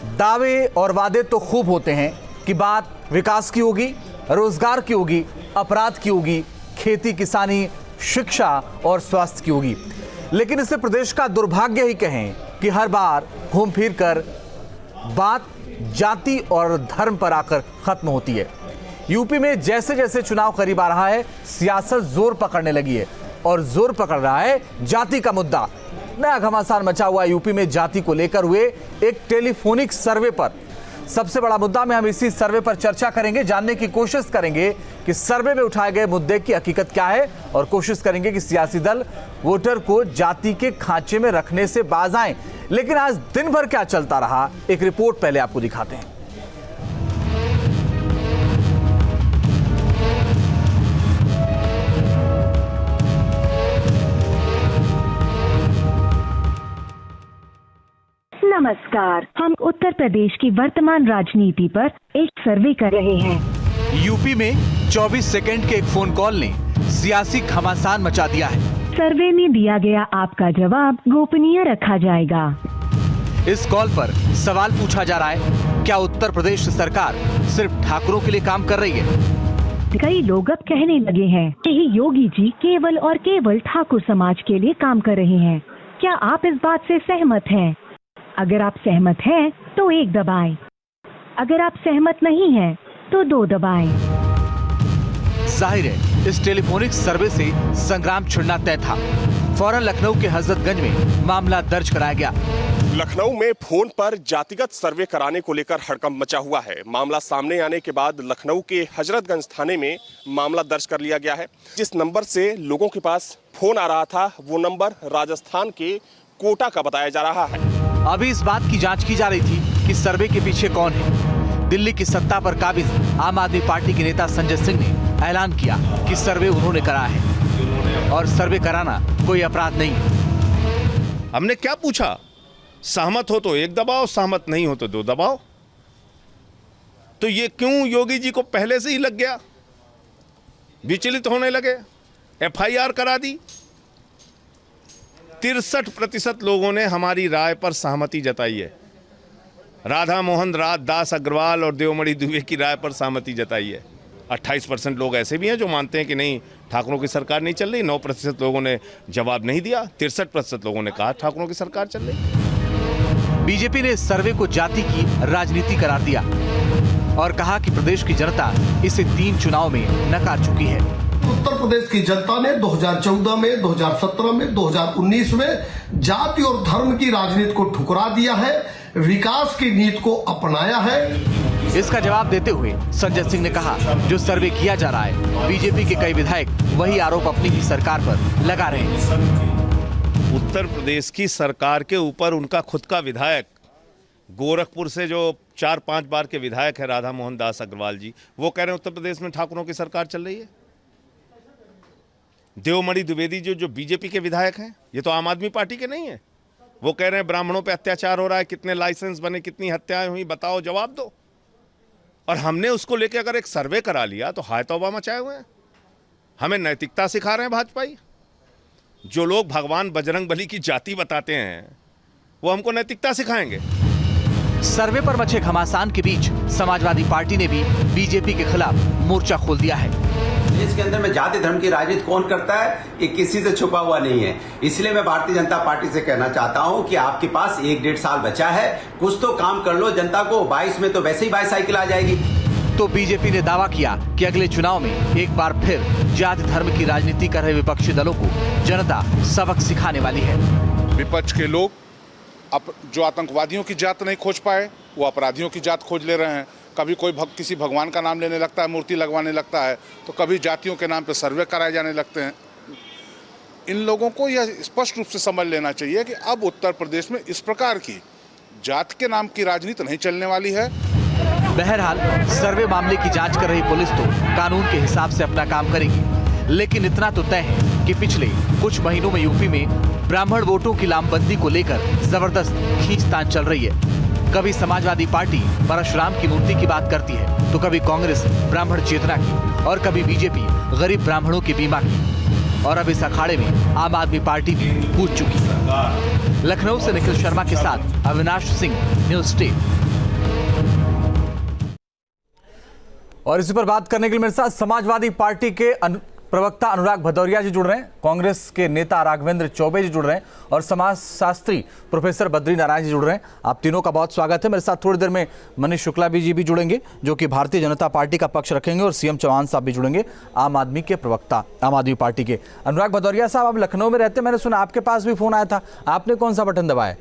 दावे और वादे तो खूब होते हैं कि बात विकास की होगी, रोजगार की होगी, अपराध की होगी, खेती किसानी, शिक्षा और स्वास्थ्य की होगी, लेकिन इसे प्रदेश का दुर्भाग्य ही कहें कि हर बार घूम फिर कर बात जाति और धर्म पर आकर खत्म होती है। यूपी में जैसे जैसे चुनाव करीब आ रहा है, सियासत जोर पकड़ने लगी है और जोर पकड़ रहा है जाति का मुद्दा। नया घमासान मचा हुआ यूपी में जाति को लेकर हुए एक टेलीफोनिक सर्वे पर। सबसे बड़ा मुद्दा में हम इसी सर्वे पर चर्चा करेंगे, जानने की कोशिश करेंगे कि सर्वे में उठाए गए मुद्दे की हकीकत क्या है और कोशिश करेंगे कि सियासी दल वोटर को जाति के खांचे में रखने से बाज आएं। लेकिन आज दिन भर क्या चलता रहा, एक रिपोर्ट पहले आपको दिखाते हैं। नमस्कार, हम उत्तर प्रदेश की वर्तमान राजनीति पर एक सर्वे कर रहे हैं। यूपी में 24 सेकंड के एक फोन कॉल ने सियासी घमासान मचा दिया है। सर्वे में दिया गया आपका जवाब गोपनीय रखा जाएगा। इस कॉल पर सवाल पूछा जा रहा है, क्या उत्तर प्रदेश सरकार सिर्फ ठाकुरों के लिए काम कर रही है? कई लोग अब कहने लगे हैं कि योगी जी केवल और केवल ठाकुर समाज के लिए काम कर रहे हैं। क्या आप इस बात से सहमत हैं? अगर आप सहमत हैं तो 1 दबाएं। अगर आप सहमत नहीं हैं तो 2 दबाएं। जाहिर है इस टेलीफोनिक सर्वे से संग्राम छिड़ना तय था। फौरन लखनऊ के हजरतगंज में मामला दर्ज कराया गया। लखनऊ में फोन पर जातिगत सर्वे कराने को लेकर हड़कंप मचा हुआ है। मामला सामने आने के बाद लखनऊ के हजरतगंज थाने में मामला दर्ज कर लिया गया है। जिस नंबर से लोगों के पास फोन आ रहा था वो नंबर राजस्थान के कोटा का बताया जा रहा है। अभी इस बात की जांच की जा रही थी कि सर्वे के पीछे कौन है। दिल्ली की सत्ता पर काबिज आम आदमी पार्टी के नेता संजय सिंह ने ऐलान किया कि सर्वे उन्होंने करा है और सर्वे कराना कोई अपराध नहीं है। हमने क्या पूछा? सहमत हो तो 1 दबाओ, सहमत नहीं हो तो 2 दबाओ। तो ये क्यों योगी जी को पहले से ही लग गया? विचलित होने लगे, FIR करा दी। 63% लोगों ने हमारी राय पर सहमति जताई है। राधा मोहन दास अग्रवाल और देवमणि दुबे की राय पर सहमति जताई है। 28% लोग ऐसे भी हैं जो मानते हैं कि नहीं, ठाकुरों की सरकार नहीं चल रही। 9% लोगों ने जवाब नहीं दिया। 63% लोगों ने कहा ठाकुरों की सरकार चल रही। बीजेपी ने इस सर्वे को जाति की राजनीति करार दिया और कहा कि प्रदेश की जनता इसे 3 चुनाव में नकार चुकी है। उत्तर प्रदेश की जनता ने 2014 में, 2017 में, 2019 में जाति और धर्म की राजनीति को ठुकरा दिया है, विकास की नीति को अपनाया है। इसका जवाब देते हुए संजय सिंह ने कहा, जो सर्वे किया जा रहा है, बीजेपी के कई विधायक वही आरोप अपनी ही सरकार पर लगा रहे हैं। उत्तर प्रदेश की सरकार के ऊपर उनका खुद का विधायक, गोरखपुर से जो 4-5 बार के विधायक है राधा मोहन दास अग्रवाल जी, वो कह रहे हैं उत्तर प्रदेश में ठाकुरों की सरकार चल रही है। देवमणि द्विवेदी जो बीजेपी के विधायक हैं, ये तो आम आदमी पार्टी के नहीं है, वो कह रहे हैं ब्राह्मणों पे अत्याचार हो रहा है, कितने लाइसेंस बने, कितनी हत्याएं हुई, बताओ, जवाब दो। और हमने उसको लेकर अगर एक सर्वे करा लिया तो हाय तौबा मचाए हुए हैं। हमें नैतिकता सिखा रहे हैं भाजपाई। जो लोग भगवान बजरंगबली की जाति बताते हैं वो हमको नैतिकता सिखाएंगे। सर्वे पर मचे घमासान के बीच समाजवादी पार्टी ने भी बीजेपी के खिलाफ मोर्चा खोल दिया है। इसके अंदर में जाति धर्म की राजनीति कौन करता है, ये किसी से छुपा हुआ नहीं है। इसलिए मैं भारतीय जनता पार्टी से कहना चाहता हूं कि आपके पास 1-1.5 साल बचा है, कुछ तो काम कर लो जनता को। 22 में तो वैसे ही बाईसाइकिल आ जाएगी। तो बीजेपी ने दावा किया कि अगले चुनाव में एक बार फिर जाति धर्म की राजनीति कर रहे विपक्षी दलों को जनता सबक सिखाने वाली है। विपक्ष के लोग अब जो आतंकवादियों की जात नहीं खोज पाए, वो अपराधियों की जात खोज ले रहे हैं। कभी कोई किसी भगवान का नाम लेने लगता है, मूर्ति लगवाने लगता है, तो कभी जातियों के नाम पे सर्वे कराए जाने लगते हैं। इन लोगों को यह स्पष्ट रूप से समझ लेना चाहिए कि अब उत्तर प्रदेश में इस प्रकार की जात के नाम की राजनीति नहीं चलने वाली है। बहरहाल सर्वे मामले की जांच कर रही पुलिस तो कानून के हिसाब से अपना काम करेगी, लेकिन इतना तो तय है कि पिछले कुछ महीनों में यूपी में ब्राह्मण वोटों की लामबंदी को लेकर जबरदस्त खींचतान चल रही है। कभी समाजवादी पार्टी परशुराम की मूर्ति की बात करती है, तो कभी कांग्रेस ब्राह्मण चेतना की और कभी बीजेपी गरीब ब्राह्मणों की बीमा की। और अब इस अखाड़े में आम आदमी पार्टी भी कूद चुकी है। लखनऊ से निखिल शर्मा के साथ अविनाश सिंह, न्यूज़ 8। और इसी पर बात करने के लिए मेरे साथ समाजवादी पार्टी के प्रवक्ता अनुराग भदौरिया जी जुड़ रहे हैं, कांग्रेस के नेता राघवेंद्र चौबे जी जुड़ रहे हैं और समाजशास्त्री प्रोफेसर बद्री नारायण जी जुड़ रहे हैं। आप तीनों का बहुत स्वागत है। मेरे साथ थोड़ी देर में मनीष शुक्ला जी भी जुड़ेंगे जो कि भारतीय जनता पार्टी का पक्ष रखेंगे, और सीएम चौहान साहब भी जुड़ेंगे, आम आदमी के प्रवक्ता, आम आदमी पार्टी के। अनुराग भदौरिया साहब, आप लखनऊ में रहते हैं, मैंने सुना आपके पास भी फोन आया था, आपने कौन सा बटन दबाया?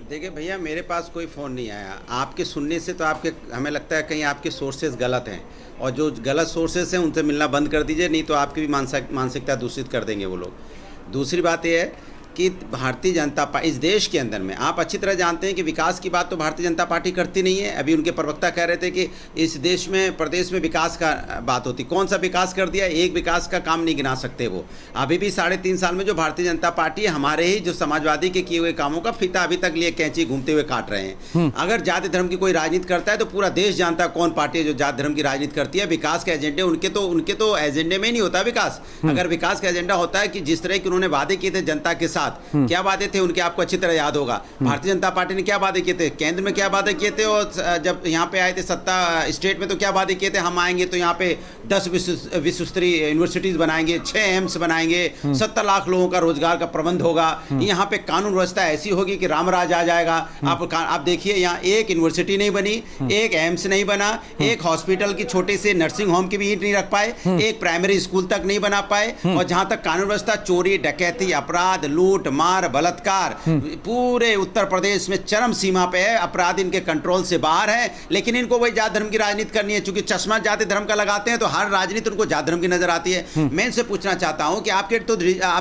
देखिए भैया, मेरे पास कोई फ़ोन नहीं आया। आपके सुनने से तो आपके हमें लगता है कहीं आपके सोर्सेज गलत हैं, और जो गलत सोर्सेज हैं उनसे मिलना बंद कर दीजिए, नहीं तो आपकी भी मानसिकता दूषित कर देंगे वो लोग। दूसरी बात यह है कि भारतीय जनता पार्टी इस देश के अंदर में, आप अच्छी तरह जानते हैं कि विकास की बात तो भारतीय जनता पार्टी करती नहीं है। अभी उनके प्रवक्ता कह रहे थे कि इस देश में, प्रदेश में विकास का बात होती। कौन सा विकास कर दिया? एक विकास का काम नहीं गिना सकते वो। अभी भी 3.5 साल में जो भारतीय जनता पार्टी है, हमारे ही जो समाजवादी के किए हुए कामों का फीता अभी तक लिए कैंची घूमते हुए काट रहे हैं। अगर जाति धर्म की कोई राजनीति करता है तो पूरा देश जानता है कौन पार्टी है जो जाति धर्म की राजनीति करती है। विकास के एजेंडे उनके तो एजेंडे में ही नहीं होता विकास। अगर विकास का एजेंडा होता है कि जिस तरह के उन्होंने वादे किए थे जनता के साथ, क्या वादे थे उनके, आपको अच्छी तरह याद होगा। भारतीय जनता पार्टी ने क्या वादे किए थे, केंद्र में क्या वादे किए थे, और जब यहाँ पे आए थे सत्ता स्टेट में तो क्या वादे किए थे, हम आएंगे तो यहाँ पे 10 विश्व स्तरीय यूनिवर्सिटीज बनाएंगे, 6 एम्स बनाएंगे, 70 लाख लोगों का रोजगार का प्रबंध होगा, यहाँ पे कानून व्यवस्था ऐसी होगी कि रामराज आ जाएगा। आप देखिए, यहाँ एक यूनिवर्सिटी नहीं बनी, एक एम्स नहीं बना, एक हॉस्पिटल की छोटे से नर्सिंग होम की भी ईंट नहीं रख पाए, एक प्राइमरी स्कूल तक नहीं बना पाए। और जहां तक कानून व्यवस्था, चोरी डकैती अपराध, लूट मार बलात्कार पूरे उत्तर प्रदेश में चरम सीमा पे है। अपराध इनके कंट्रोल से बाहर है, लेकिन इनको वही जाति धर्म की राजनीति करनी है। चूंकि चश्मा जाति धर्म का लगाते हैं तो हर राजनीति उनको जाति धर्म की नजर आती है। मैं इनसे पूछना चाहता हूं कि आप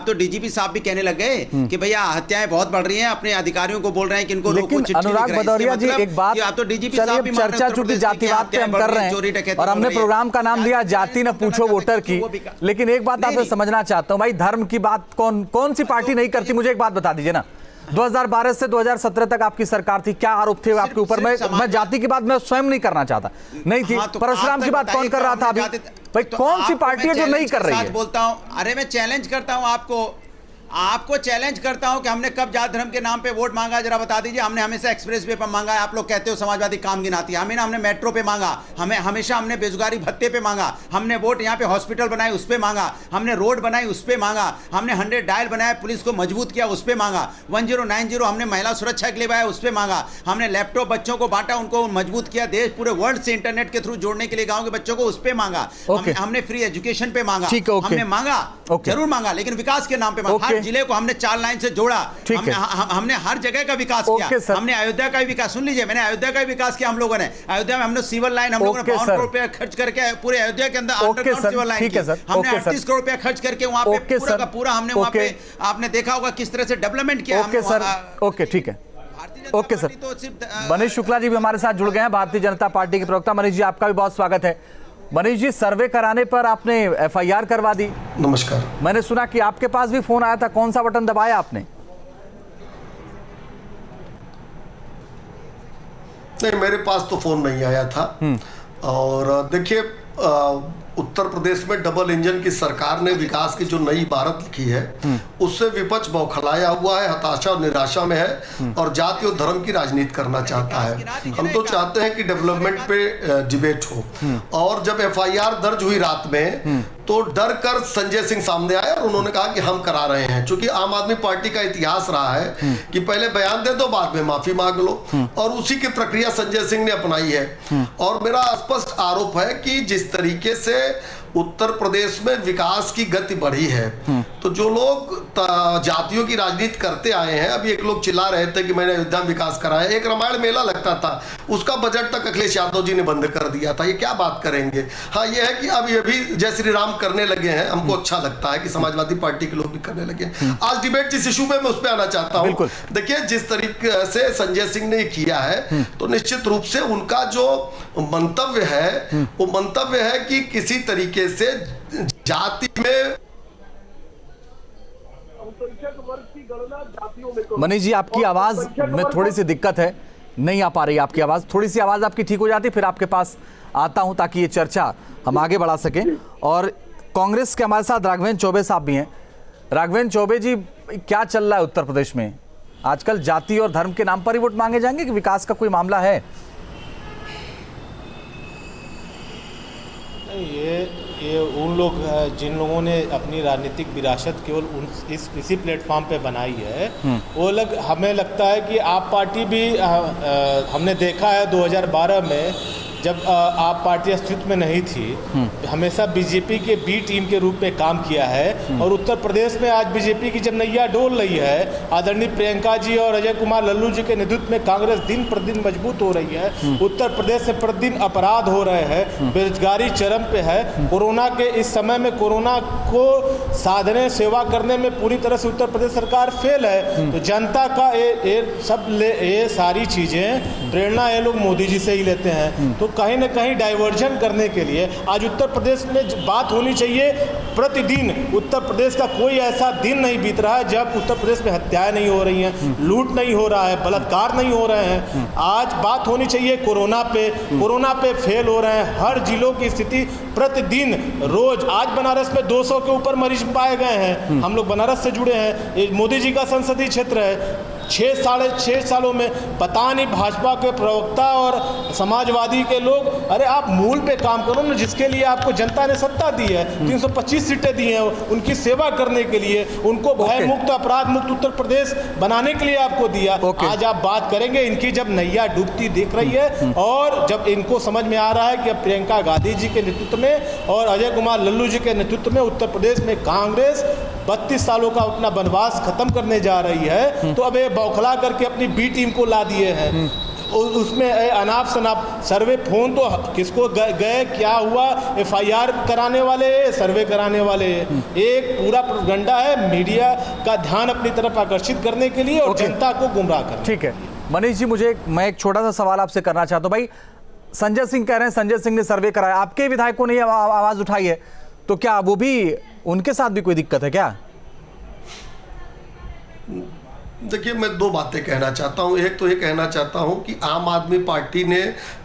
तो डीजीपी साहब भी कहने लग गए कि भैया हत्याएं बहुत बढ़ रही हैं, अपने अधिकारियों को बोल रहे हैं कि इनको रोको, चिट्ठी लिख रहे हैं। भदौरिया जी, एक बात, आप तो डीजीपी साहब भी चर्चा चूंकि जातिवाद पे हम कर रहे हैं और हमने प्रोग्राम का नाम दिया जाति न पूछो वोटर की, लेकिन एक बात आपसे समझना चाहता हूं भाई, धर्म की बात कौन सी पार्टी नहीं करती? मुझे एक बात बता दीजिए ना, 2012 से 2017 तक आपकी सरकार थी, क्या आरोप थे आपके ऊपर? मैं जाति की बात मैं स्वयं नहीं करना चाहता, नहीं थी। परशुराम की बात कौन कर रहा था अभी? भाई कौन सी पार्टी है जो नहीं कर रही है? बोलता हूं, अरे मैं चैलेंज करता हूं आपको चैलेंज करता हूं कि हमने कब जाति धर्म के नाम पे वोट मांगा, जरा बता दीजिए। हमने हमेशा एक्सप्रेस वे पर मांगा है, आप लोग कहते हो समाजवादी काम गिनाती है, हमने मेट्रो पे मांगा, हमेशा हमने बेरोजगारी भत्ते पे मांगा, हमने वोट यहाँ पे हॉस्पिटल बनाए उस पे मांगा, हमने रोड बनाई उस पे मांगा, हमने 100 डायल बनाया, पुलिस को मजबूत किया उस पे मांगा, 1090 हमने महिला सुरक्षा के लिए बनाया उस पे मांगा, हमने लैपटॉप बच्चों को बांटा, उनको मजबूत किया, देश पूरे वर्ल्ड से इंटरनेट के थ्रू जोड़ने के लिए गाँव के बच्चों को उस पे मांगा, हमने फ्री एजुकेशन पे मांगा, हमने मांगा, जरूर मांगा, लेकिन विकास के नाम पे मांगा। हर जिले को हमने 4 लाइन से जोड़ा, हमने हर जगह का विकास किया, हमने अयोध्या का भी विकास, सुन लीजिए, मैंने अयोध्या का भी विकास किया हम लोगों ने। अयोध्या में हमने सिविल लाइन, हम लोगों ने 52 करोड़ रुपया खर्च करके पूरे अयोध्या के अंदर अंडरग्राउंड सिविल लाइन की, हमने 38 करोड़ रुपया खर्च करके वहां पे पूरा का पूरा हमने वहां पे, आपने देखा होगा किस तरह से डेवलपमेंट किया। ओके सर, ओके ठीक है, ओके सर। मनीष शुक्ला जी भी हमारे साथ जुड़ गए हैं, भारतीय जनता पार्टी के प्रवक्ता। मनीष जी, आपका भी बहुत स्वागत है। मनीष जी, सर्वे कराने पर आपने FIR करवा दी। नमस्कार। मैंने सुना कि आपके पास भी फोन आया था, कौन सा बटन दबाया आपने? नहीं, मेरे पास तो फोन नहीं आया था। और देखिए, उत्तर प्रदेश में डबल इंजन की सरकार ने विकास की जो नई इबारत लिखी है उससे विपक्ष बौखलाया हुआ है, हताशा और निराशा में है और जाति और धर्म की राजनीति करना चाहता है। हम तो चाहते हैं कि डेवलपमेंट पे डिबेट हो। और जब FIR दर्ज हुई रात में तो डर कर संजय सिंह सामने आए और उन्होंने कहा कि हम करा रहे हैं। क्योंकि आम आदमी पार्टी का इतिहास रहा है कि पहले बयान दे दो, बाद में माफी मांग लो, और उसी की प्रक्रिया संजय सिंह ने अपनाई है। और मेरा स्पष्ट आरोप है कि जिस तरीके से उत्तर प्रदेश में विकास की गति बढ़ी है, तो जो लोग जातियों की राजनीति करते आए हैं, अभी एक लोग चिल्ला रहे थे कि मैंने अयोध्या में विकास कराया, एक रामायण मेला लगता था उसका बजट तक अखिलेश यादव जी ने बंद कर दिया था, ये क्या बात करेंगे? हाँ, ये है कि अब ये भी जय श्री राम करने लगे हैं, हमको अच्छा लगता है कि समाजवादी पार्टी के लोग भी करने लगे हैं। आज डिबेट जिस इशू पे, मैं उस पर आना चाहता हूँ। देखिए, जिस तरीके से संजय सिंह ने किया है, तो निश्चित रूप से उनका जो मंतव्य है वो मंतव्य है कि किसी तरीके से जाति में। मनीष जी, आपकी आवाज में थोड़ी सी दिक्कत है, नहीं आ पा रही आपकी आवाज। थोड़ी सी आवाज आपकी ठीक हो जाती फिर आपके पास आता हूं ताकि ये चर्चा हम आगे बढ़ा सकें। और कांग्रेस के हमारे साथ राघवेंद्र चौबे साहब भी हैं। राघवेंद्र चौबे जी, क्या चल रहा है उत्तर प्रदेश में आजकल? जाति और धर्म के नाम पर ही वोट मांगे जाएंगे कि विकास का कोई मामला है? ये उन लोग जिन लोगों ने अपनी राजनीतिक विरासत केवल इसी प्लेटफॉर्म पे बनाई है, वो लोग, हमें लगता है कि आप पार्टी भी हमने देखा है 2012 में जब आप पार्टी अस्तित्व में नहीं थी, हमेशा बीजेपी के बी टीम के रूप में काम किया है। और उत्तर प्रदेश में आज बीजेपी की जब नैया डोल रही है, आदरणीय प्रियंका जी और अजय कुमार लल्लू जी के नेतृत्व में कांग्रेस दिन प्रतिदिन मजबूत हो रही है। उत्तर प्रदेश में प्रतिदिन अपराध हो रहे हैं, बेरोजगारी चरम पे है। कोरोना के इस समय में कोरोना को साधने सेवा करने में पूरी तरह से उत्तर प्रदेश सरकार फेल है। तो जनता का ये सारी चीज़ें प्रेरणा ये लोग मोदी जी से ही लेते हैं। तो कहीं ना कहीं डाइवर्जन करने के लिए आज उत्तर प्रदेश में बात होनी चाहिए। प्रतिदिन उत्तर प्रदेश का कोई ऐसा दिन नहीं बीत रहा है जब उत्तर प्रदेश में हत्याएं नहीं हो रही हैं, लूट नहीं हो रहा है, बलात्कार नहीं हो रहे हैं। आज बात होनी चाहिए कोरोना पे फेल हो रहे हैं। हर जिलों की स्थिति प्रतिदिन रोज, आज बनारस में 200 के ऊपर मरीज पाए गए हैं। हम लोग बनारस से जुड़े हैं, ये मोदी जी का संसदीय क्षेत्र है। 6 सालों में पता नहीं भाजपा के प्रवक्ता और समाजवादी के लोग, अरे आप मूल पे काम करो ना, जिसके लिए आपको जनता ने सत्ता दी है, 325 सीटें दी हैं उनकी सेवा करने के लिए, उनको भय मुक्त अपराध मुक्त उत्तर प्रदेश बनाने के लिए आपको दिया। आज आप बात करेंगे, इनकी जब नैया डूबती दिख रही है और जब इनको समझ में आ रहा है कि अब प्रियंका गांधी जी के नेतृत्व में और अजय कुमार लल्लू जी के नेतृत्व में उत्तर प्रदेश में कांग्रेस 32 सालों का अपना वनवास खत्म करने जा रही है, तो अब ये बौखला करके अपनी बी टीम को ला दिए हैं। उसमें अनाप शनाप सर्वे, फोन तो किसको गए, क्या हुआ, FIR कराने वाले, सर्वे कराने वाले, एक पूरा प्रोपेगेंडा है मीडिया का ध्यान अपनी तरफ आकर्षित करने के लिए और जनता को गुमराह करने। ठीक है मनीष जी, मैं एक छोटा सा सवाल आपसे करना चाहता हूँ। भाई संजय सिंह कह रहे हैं, संजय सिंह ने सर्वे कराया, आपके विधायकों ने आवाज उठाई है, तो क्या वो भी, उनके साथ भी कोई दिक्कत है क्या? देखिए, मैं दो बातें कहना चाहता हूं। एक तो ये कहना चाहता हूं कि आम आदमी पार्टी ने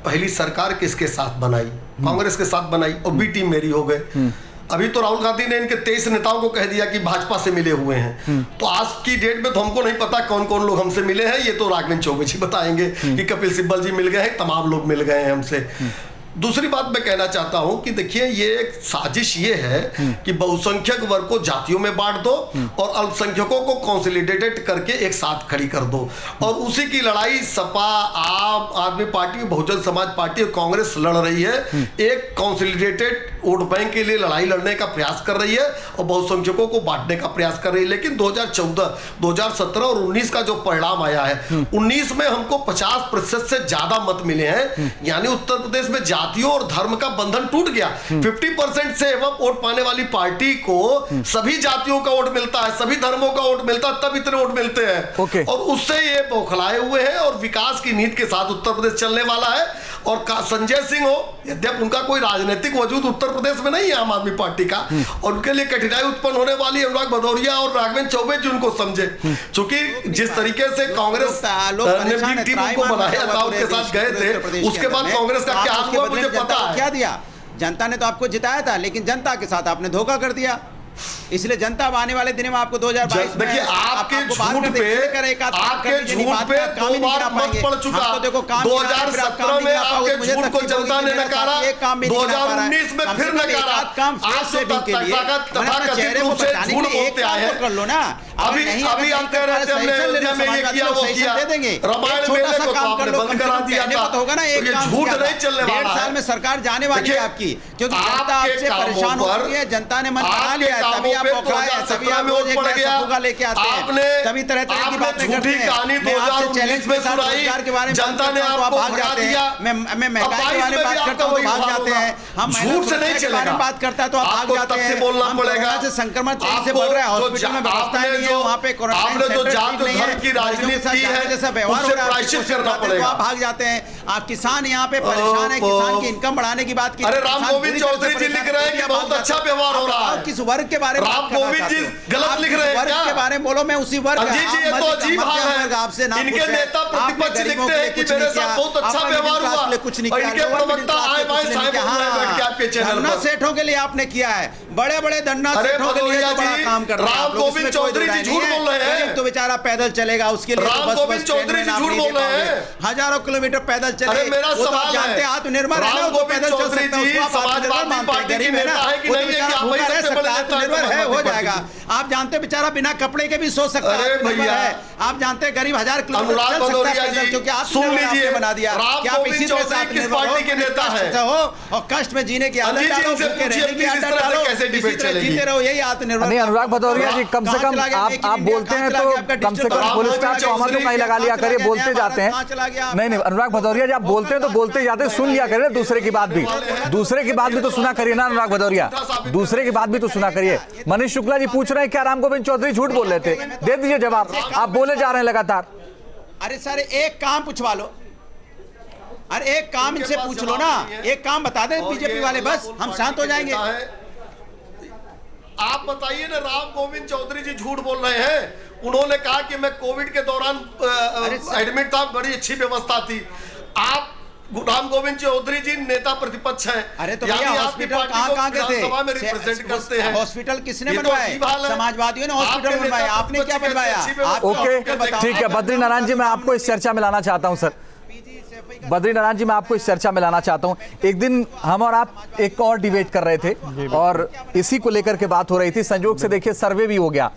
पहली सरकार किसके साथ बनाई? कांग्रेस के साथ बनाई और बी टीम मेरी हो गए। अभी तो राहुल गांधी ने इनके 23 नेताओं को कह दिया कि भाजपा से मिले हुए हैं। तो आज की डेट में तो हमको नहीं पता कौन कौन लोग हमसे मिले हैं, ये तो राघवेंद्र चौबे जी बताएंगे कि कपिल सिब्बल जी मिल गए हैं, तमाम लोग मिल गए हैं हमसे। दूसरी बात मैं कहना चाहता हूं कि देखिए, ये एक साजिश ये है कि बहुसंख्यक वर्ग को जातियों में बांट दो और अल्पसंख्यकों को कंसोलिडेटेड करके एक साथ खड़ी कर दो, और उसी की लड़ाई सपा, आम आदमी पार्टी, बहुजन समाज पार्टी और कांग्रेस लड़ रही है। एक कंसोलिडेटेड वोट बैंक के लिए लड़ाई लड़ने का प्रयास कर रही है और बहुसंख्यकों को बांटने का प्रयास कर रही है। लेकिन 2014, 2017 और 19 का जो परिणाम आया है, 19 में हमको 50% से ज्यादा मत मिले हैं। यानी उत्तर प्रदेश में जातियों और धर्म का बंधन टूट गया। 50% से एवं वोट पाने वाली पार्टी को सभी जातियों का वोट मिलता है, सभी धर्मों का वोट मिलता है, तब इतने वोट मिलते हैं। और उससे ये बौखलाए हुए हैं और विकास की नीति के साथ उत्तर प्रदेश चलने वाला है। और संजय सिंह हो, यद्यप उनका कोई राजनीतिक वजूद उत्तर प्रदेश में नहीं है आम आदमी पार्टी का, और उनके लिए कठिनाई उत्पन्न होने वाली है। अनुराग भदौरिया और राघवेंद्र चौबे जी उनको समझे, क्योंकि जिस तरीके से कांग्रेस ने बी टीम को बनाया था, उनके साथ गए थे, उसके बाद कांग्रेस का क्या हाल हुआ मुझे पता है। क्या दिया जनता ने? तो आपको जिताया था, लेकिन जनता के साथ आपने धोखा कर दिया। इसलिए जनता आने वाले दिन में आपको 2022 में देखिए, आपके झूठ पे दो बार मत पड़ चुका। 2017 में आपके झूठ को जनता ने नकारा, 2019 में फिर नकारा। आप से तथाकथित रूप से झूठ बोलते आए हैं। कर लो ना। अभी आप कह रहे थे हमने अयोध्या में ये किया वो किया, रामायण मेले को तो आपने बंद करा दिया था। तो होगा ना, एक झूठ नहीं चलने वाला है। 1.5 साल में सरकार जाने वाली है आपकी, क्योंकि जनता आपसे परेशान हो रही है। जनता ने मन बना लिया है, तभी आप तभी आप रोज एक फूका लेके आते हैं, तभी तरह तरह की बातें करते हैं। मैं आपसे चैलेंज में रोजगार के बारे में जनता ने आपको भाग जाते हैं। मैं महंगाई के बारे में बात करता हूँ तो भाग जाते हैं। हम झूठ से नहीं चलेगा, बात करता है तो आप भाग जाते हैं। बोलना पड़ेगा, संक्रमण तेजी से बढ़ रहा है, हॉस्पिटल में व्यवस्थाएं नहीं है, वहाँ पे आपने जो जात धर्म की राजनीति की है जैसा व्यवहार हो रहा है, आप भाग जाते हैं। आप किसान यहाँ पे परेशान है, किसान की इनकम बढ़ाने की बात की। अरे राम गोविंद चौधरी जी लिख रहे हैं कि बहुत अच्छा व्यवहार हो रहा है। किस वर्ग के बारे में राम गोविंद जी गलत लिख रहे हैं क्या? के बारे में बोलो, मैं उसी वर्ग अजीत जी, ये तो अजीब हाल है। आपसे इनके नेता प्रतिपक्ष लिखते हैं कि मेरे साथ बहुत अच्छा व्यवहार हुआ, कुछ नहीं और किया। इनके प्रवक्ता आए बाएं साहब बैठ के आपके चैनल धन्ना पर सेठों के लिए आपने किया है, बड़े बड़े धन्ना सेठों के लिए बड़ा काम कर रहे हैं। राम गोविंद चौधरी जी झूठ बोल रहे हैं। तो बेचारा पैदल चलेगा, उसके लिए राम गोविंद चौधरी जी झूठ बोल रहे हैं। हजारों किलोमीटर पैदल चले। अरे मेरा वो तो आप सवाल जानते हैं, आत्मनिर्भर है ना, राम वो तो गोविंद पैदल चल चौधरी सकता है, जी उसको आप आत्मनिर्भर समाजवादी मानते हैं, पार्टी के गरीब है नेता ना, है कि वो तो नहीं है कि बेचारा आप भूखा वही रह सबसे सकता बड़े है, नेता हैं आत्मनिर्भर है, हो समाजवादी जाएगा। पार्टी आप जानते हैं बेचारा बिना कपड़े के भी सो सकता है, अरे आत्मनिर्भर भैया, है। आप जानते हैं गरीब 1000 किलोमीटर अनुराग चल सकता है भदौरिया पैदल, जी, क्योंकि सुन आत्मनिर्भर लीजिए, आपने बना दिया। राम क्या आप गोविंद इसी तरह से चौधरी किस आत्मनिर्भर पार्टी हो, के नेता कष्ट हैं? हो और कष्ट में जीने की आदत अजीत जी, डालो, इनसे भूखे पूछिए, रहने की किस आदत तरह से डालो, कैसे इसी डिबेट तरह चलेगी? जीते रहो, यही आत्मनिर्भर। नहीं अनुराग भदौरिया जी, कम से कम आप बोलते हैं तो कम से कम फुल स्टॉप कॉमा तो कहीं लगा लिया करिए, बोलते जाते हैं। नहीं नहीं अनुराग भदौरिया जी, आप बोलते हैं तो बोलते जाते हैं, सुन लिया करिए दूसरे की बात भी, दूसरे की बात भी तो सुना करिए ना अनुराग भदौरिया, दूसरे की बात भी तो सुना करिए। मनीष शुक्ला जी पूछ रहे हैं क्या राम गोविंद चौधरी झूठ बोल रहे थे, दे दीजिए जवाब, आप बोले जा रहे हैं लगातार। अरे सर एक काम पूछवा लो, अरे एक काम इनसे पूछ लो ना, एक काम बता दें बीजेपी वाले, बस हम शांत हो जाएंगे। आप बताइए ना, राम गोविंद चौधरी जी झूठ बोल रहे हैं। उन्होंने कहा कि मैं कोविड के दौरान एडमिट था, बड़ी अच्छी व्यवस्था थी। आप राम गोविंद चौधरी जी नेता प्रतिपक्ष हैं। अरे तो भैया हॉस्पिटल कहाँ के थे, सभा में रिप्रेजेंट करते हैं। हॉस्पिटल किसने बनवाए, समाजवादियों ने हॉस्पिटल बनवाया, आपने क्या बनवाया? ओके ठीक है बद्री नारायण जी, मैं आपको इस चर्चा में लाना चाहता हूं सर, बद्री नारायण जी मैं आपको इस चर्चा में लाना चाहता हूं। एक दिन हम और आप एक और डिबेट कर रहे थे और इसी को लेकर के बात हो रही थी, संयोग से देखिए सर्वे भी हो गया।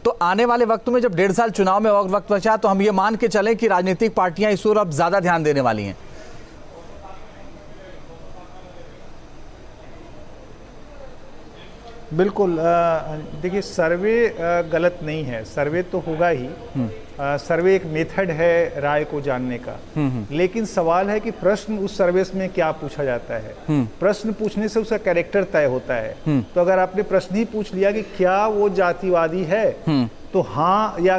तो आने वाले वक्त में जब 1.5 साल चुनाव में वक्त बचा, तो हम ये मान के चलें कि राजनीतिक पार्टियां इस ओर अब ज्यादा ध्यान देने वाली हैं। बिल्कुल, देखिए सर्वे गलत नहीं है, सर्वे तो होगा ही। सर्वे एक मेथड है राय को जानने का, लेकिन सवाल है कि प्रश्न उस सर्वे में क्या पूछा जाता है। प्रश्न पूछने से उसका कैरेक्टर तय होता है। तो अगर आपने प्रश्न ही पूछ लिया कि क्या वो जातिवादी है, तो हाँ या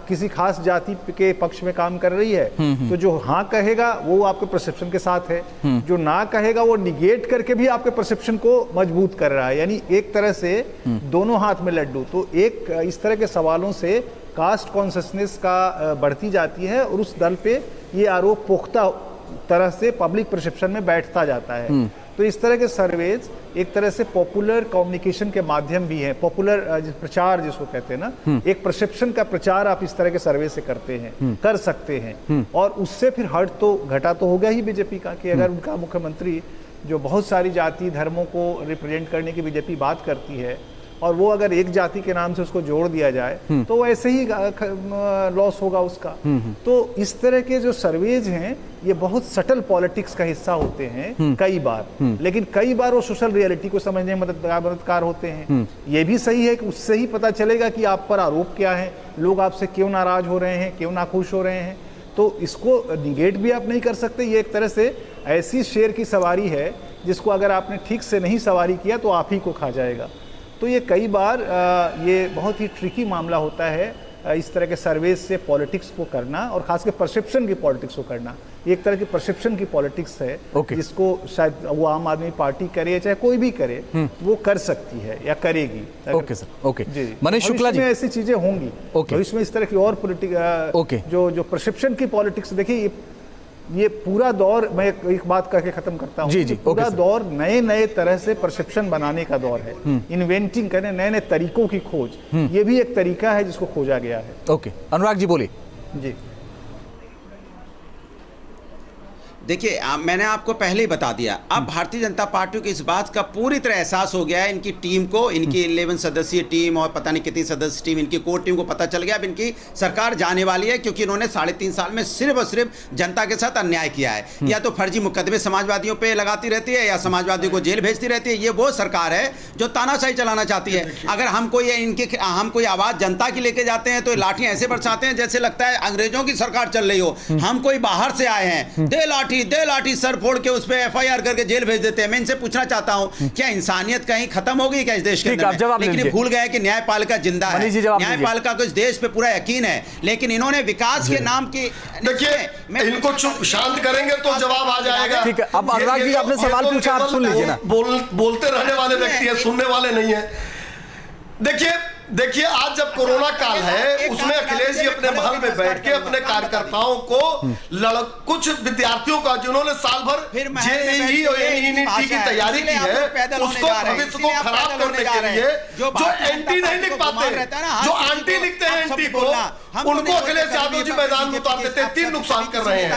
किसी खास जाति के पक्ष में काम कर रही है, तो जो हाँ कहेगा वो आपके परसेप्शन के साथ है, जो ना कहेगा वो निगेट करके भी आपके परसेप्शन को मजबूत कर रहा है। यानी एक तरह से दोनों हाथ में लड्डू। तो एक इस तरह के सवालों से कास्ट कॉन्शियसनेस का बढ़ती जाती है और उस दल पे ये आरोप पुख्ता तरह से पब्लिक परसेप्शन में बैठता जाता है। तो इस तरह के सर्वेज एक तरह से पॉपुलर कम्युनिकेशन के माध्यम भी है, पॉपुलर प्रचार जिसको कहते हैं ना, एक परसेप्शन का प्रचार आप इस तरह के सर्वे से करते हैं, कर सकते हैं। और उससे फिर हट तो घटा तो होगा ही बीजेपी का, कि अगर उनका मुख्यमंत्री जो बहुत सारी जाति धर्मों को रिप्रेजेंट करने की बीजेपी बात करती है, और वो अगर एक जाति के नाम से उसको जोड़ दिया जाए तो वैसे ही लॉस होगा उसका। तो इस तरह के जो सर्वेज हैं ये बहुत सटल पॉलिटिक्स का हिस्सा होते हैं कई बार, लेकिन कई बार वो सोशल रियलिटी को समझने में मददगार होते हैं। ये भी सही है कि उससे ही पता चलेगा कि आप पर आरोप क्या है, लोग आपसे क्यों नाराज हो रहे हैं, क्यों नाखुश हो रहे हैं। तो इसको निगेट भी आप नहीं कर सकते। ये एक तरह से ऐसी शेर की सवारी है जिसको अगर आपने ठीक से नहीं सवारी किया तो आप ही को खा जाएगा। तो ये कई बार ये बहुत ही ट्रिकी मामला होता है, इस तरह के सर्वेज से पॉलिटिक्स को करना, और खासकर परसेप्शन की पॉलिटिक्स को करना। एक तरह की परसेप्शन की पॉलिटिक्स है जिसको शायद वो आम आदमी पार्टी करे चाहे कोई भी करे, वो कर सकती है या करेगी। ओके सर, ओके जी। मनीष शुक्ला जी, ऐसी चीजें होंगी भविष्य में, इस तरह की और पॉलिटिक्स जो परसेप्शन की पॉलिटिक्स। देखिए ये पूरा दौर, मैं एक बात करके खत्म करता हूँ, जी, पूरा दौर नए नए तरह से परसेप्शन बनाने का दौर है, इन्वेंटिंग करने, नए नए तरीकों की खोज। ये भी एक तरीका है जिसको खोजा गया है। ओके अनुराग जी बोलिए। जी देखिए मैंने आपको पहले ही बता दिया, अब भारतीय जनता पार्टी को इस बात का पूरी तरह एहसास हो गया है, इनकी टीम को, इनकी 11 सदस्यीय टीम और पता नहीं कितनी सदस्य टीम, इनकी कोर टीम को पता चल गया अब इनकी सरकार जाने वाली है, क्योंकि इन्होंने 3.5 साल में सिर्फ और सिर्फ जनता के साथ अन्याय किया है। या तो फर्जी मुकदमे समाजवादियों पर लगाती रहती है या समाजवादियों को जेल भेजती रहती है। ये वो सरकार है जो तानाशाही चलाना चाहती है। अगर हम कोई आवाज़ जनता की लेके जाते हैं तो लाठियाँ ऐसे बरसाते हैं जैसे लगता है अंग्रेजों की सरकार चल रही हो। हम कोई बाहर से आए हैं, दे लाठी सर फोड़ के उस पे एफआईआर करके जेल भेज देते हैं। मैं इनसे पूछना चाहता हूं क्या इंसानियत कहीं खत्म हो गई क्या इस देश के अंदर? लेकिन भूल गए कि न्यायपालिका जिंदा है, न्यायपालिका को इस देश पे पूरा यकीन है, लेकिन इन्होंने विकास के नाम की, देखिए इनको चुप शांत करेंगे तो जवाब आ जाएगा। ठीक है, अब अनुराग जी आपने सवाल पूछा, आप सुन लीजिए ना। बोलते रहने वाले व्यक्ति है, सुनने वाले नहीं है। देखिए आज जब कोरोना काल है, उसमें अखिलेश जी अपने महल में बैठ के अपने कार्यकर्ताओं को कुछ विद्यार्थियों का जिन्होंने साल भर जेईई और एनईटी की तैयारी की है, उसको भविष्य को खराब करने के लिए जो एंटी नहीं लिख पाते, जो आंटी लिखते हैं एंटी को, उनको अखिलेश यादव जी मैदान में उतार देते हैं। 3 नुकसान कर रहे हैं।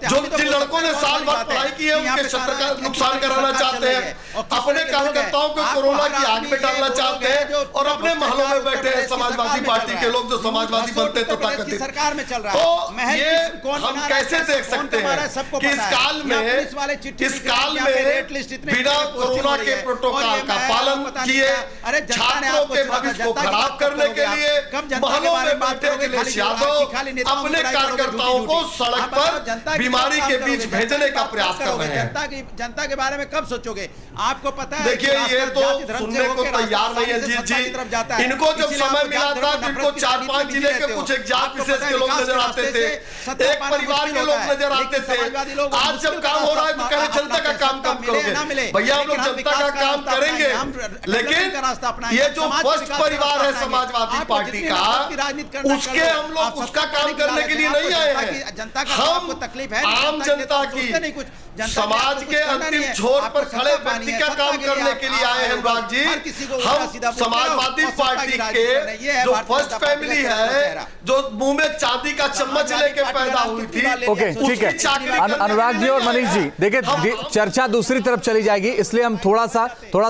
जो जिन लड़कों ने साल भर पढ़ाई की है उनके क्षेत्र का नुकसान कराना चाहते हैं, अपने कार्यकर्ताओं को कोरोना की आग में डालना चाहते हैं, और अपने महलों में बैठे हैं समाजवादी पार्टी के लोग जो समाजवादी बनते तो ताकत सरकार में चल रहा है। तो ये हम कैसे देख सकते हैं कि इस काल में बिना कोरोना के प्रोटोकॉल का पालन किए छात्रों के भविष्य को खराब करने के लिए महलों में बैठे अखिलेश यादव अपने कार्यकर्ताओं को सड़क पर बीमारी के बीच भेजने का प्रयास कर रहे हैं। जनता के बारे में कब सोचोगे? आपको पता है, देखिए ये तो सुनने को तैयार नहीं है जी। इनको जब समय मिला था तो इनको 4-5 जिले के कुछ एक जात विशेष के लोग नजर आते थे, एक परिवार के लोग नजर आते थे। आज जब काम हो रहा है तो कह रहे जनता का काम कब करोगे? भैया हम लोग जनता का काम करेंगे, लेकिन ये जो फर्स्ट परिवार है समाजवादी पार्टी का, उसके हम लोग उसका काम करने के लिए नहीं आए हैं। हम आम जनता की समाज के अंतिम छोर पर खड़े व्यक्ति का काम करने के लिए आए हैं अनुराग जी। हम समाजवादी पार्टी के जो फर्स्ट फैमिली है, जो मुंह में चांदी का चम्मच लेके पैदा हुई थी, ओके ठीक है अनुराग जी और मनीष जी, देखिए चर्चा दूसरी तरफ चली जाएगी, इसलिए हम थोड़ा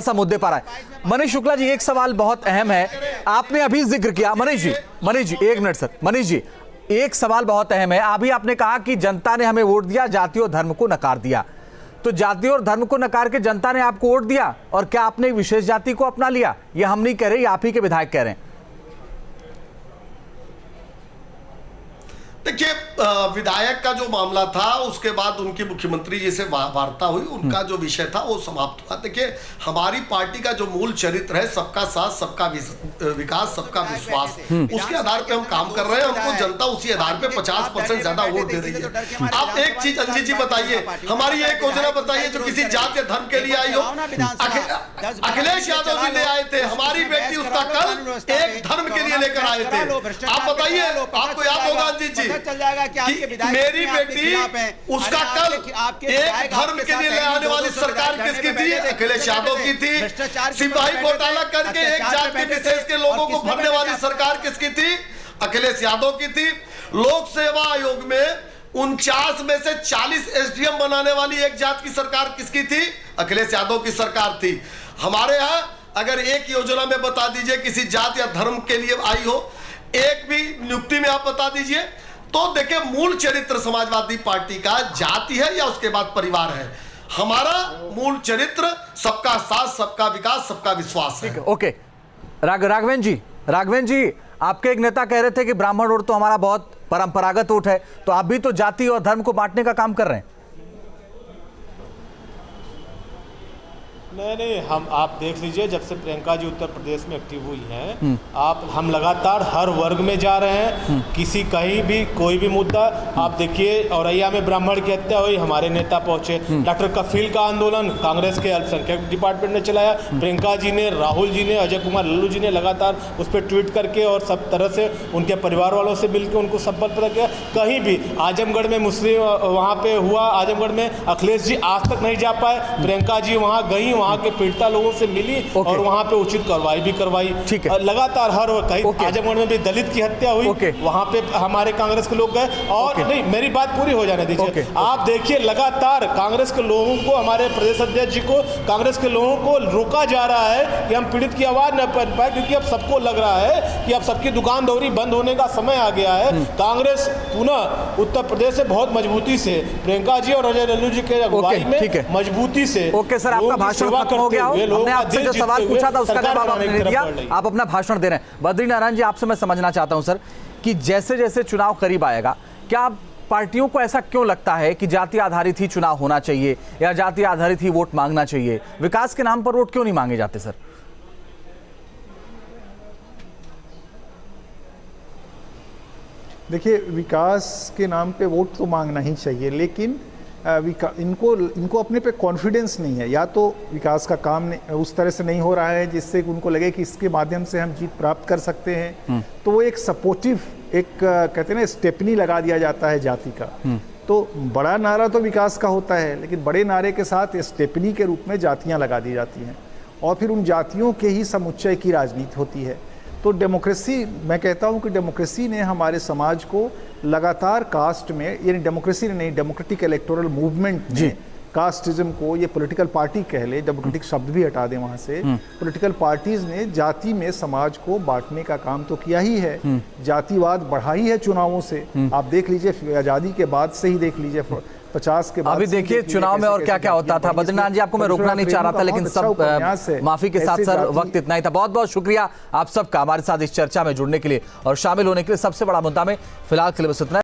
सा मुद्दे पर आए। मनीष शुक्ला जी, एक सवाल बहुत अहम है, आपने अभी जिक्र किया। Manish ji 1 minute sir. मनीष जी, एक सवाल बहुत अहम है। अभी आपने कहा कि जनता ने हमें वोट दिया, जाति और धर्म को नकार दिया। तो जाति और धर्म को नकार के जनता ने आपको वोट दिया, और क्या आपने एक विशेष जाति को अपना लिया? यह हम नहीं कह रहे, आप ही के विधायक कह रहे हैं। देखिए विधायक का जो मामला था उसके बाद उनकी मुख्यमंत्री जी से वार्ता हुई, उनका जो विषय था वो समाप्त हुआ। देखिए हमारी पार्टी का जो मूल चरित्र है सबका साथ, सबका विकास, सबका विश्वास, उसके आधार पे हम काम कर रहे हैं। हमको जनता उसी आधार पे 50% ज्यादा वोट दे रही है। आप एक चीज अंजी जी बताइए, हमारी एक योजना बताइए जो किसी जाति या धर्म के लिए आई हो। अखिलेश यादव जी ले आए थे, हमारी बेटी उसका कल एक धर्म के लिए लेकर आए थे। आप बताइए, आपको याद होगा अंजी जी, चल जाएगा कि आपके विधायक मेरी बेटी उसका कल एक धर्म के लिए ले आने वाली सरकार किसकी थी? अखिलेश यादव की थी। सिपाही घोटाला करके एक जाति विशेष के लोगों को भरने वाली सरकार किसकी थी? अखिलेश यादव की थी। लोक सेवा आयोग में 49 में से 40 एसडीएम बनाने वाली एक जात की सरकार किसकी थी? अखिलेश यादव की सरकार थी। हमारे यहाँ अगर एक योजना में बता दीजिए किसी जात या धर्म के लिए आई हो, एक भी नियुक्ति में आप बता दीजिए, तो देखिए मूल चरित्र समाजवादी पार्टी का जाति है या उसके बाद परिवार है। हमारा मूल चरित्र सबका साथ, सबका विकास, सबका विश्वास है। ओके राघवेंद्र जी, आपके एक नेता कह रहे थे कि ब्राह्मण वोट तो हमारा बहुत परंपरागत वोट है, तो आप भी तो जाति और धर्म को बांटने का काम कर रहे हैं। नहीं, हम आप देख लीजिए, जब से प्रियंका जी उत्तर प्रदेश में एक्टिव हुई हैं, हम लगातार हर वर्ग में जा रहे हैं। किसी कहीं भी कोई भी मुद्दा आप देखिए, औरैया में ब्राह्मण की हत्या हुई, हमारे नेता पहुंचे। डॉक्टर कफील का आंदोलन कांग्रेस के अल्पसंख्यक डिपार्टमेंट ने चलाया। प्रियंका जी ने, राहुल जी ने, अजय कुमार लल्लू जी ने लगातार उस पर ट्वीट करके और सब तरह से उनके परिवार वालों से मिलकर उनको संपर्क पता किया। कहीं भी आजमगढ़ में मुस्लिम वहाँ पे हुआ, आजमगढ़ में अखिलेश जी आज तक नहीं जा पाए, प्रियंका जी वहाँ गई, वहाँ के पीड़िता लोगों से मिली और वहाँ पे उचित कार्रवाई भी करवाई। ठीक है, लगातार हर कहीं आजमगढ़ में भी दलित की हत्या हुई, वहाँ पे हमारे कांग्रेस के लोग गए। और नहीं, मेरी बात पूरी हो जाने दीजिए। आप देखिए लगातार कांग्रेस के लोगों को, हमारे प्रदेश अध्यक्ष जी को, कांग्रेस के लोगों को रोका जा रहा है कि हम पीड़ित की आवाज न बन पाए, क्योंकि अब सबको लग रहा है कि अब सबकी दुकान दौरी बंद होने का समय आ गया है। कांग्रेस पुनः उत्तर प्रदेश से बहुत मजबूती से प्रियंका जी और अजय लल्लू जी के अगुवाई में मजबूती से। ओके सर, आपका भाषण हो गया हो। हमने आपसे जो सवाल पूछा था उसका जवाब आपने नहीं दिया, आप अपना भाषण दे रहे हैं। बद्रीनारायण जी, आपसे मैं समझना चाहता हूं सर कि जैसे जैसे चुनाव करीब आएगा, क्या पार्टियों को ऐसा क्यों लगता है कि जाति आधारित ही चुनाव होना चाहिए या जाति आधारित ही वोट मांगना चाहिए? विकास के नाम पर वोट क्यों नहीं मांगे जाते सर? देखिए, विकास के नाम पे वोट तो मांगना ही चाहिए, लेकिन इनको अपने पे कॉन्फिडेंस नहीं है। या तो विकास का काम उस तरह से नहीं हो रहा है जिससे उनको लगे कि इसके माध्यम से हम जीत प्राप्त कर सकते हैं, तो वो एक सपोर्टिव, एक कहते हैं ना, स्टेपनी लगा दिया जाता है जाति का। तो बड़ा नारा तो विकास का होता है, लेकिन बड़े नारे के साथ स्टेपनी के रूप में जातियाँ लगा दी जाती हैं और फिर उन जातियों के ही समुच्चय की राजनीति होती है। तो डेमोक्रेसी, मैं कहता हूं कि डेमोक्रेसी ने हमारे समाज को लगातार कास्ट में, यानी डेमोक्रेसी ने नहीं, डेमोक्रेटिक इलेक्टोरल मूवमेंट ने कास्टिज्म को, ये पॉलिटिकल पार्टी कह ले, डेमोक्रेटिक शब्द भी हटा दें वहां से, पॉलिटिकल पार्टीज ने जाति में समाज को बांटने का काम तो किया ही है, जातिवाद बढ़ा ही है चुनावों से। आप देख लीजिए, आजादी के बाद से ही देख लीजिए, 50 के बाद अभी देखिए चुनाव में और क्या क्या होता था। बद्रीनाथ जी, आपको मैं रोकना नहीं चाह रहा था, लेकिन सब माफी के साथ सर वक्त इतना ही था। बहुत बहुत शुक्रिया आप सबका हमारे साथ इस चर्चा में जुड़ने के लिए और शामिल होने के लिए। सबसे बड़ा मुद्दा में फिलहाल के लिए बस इतना।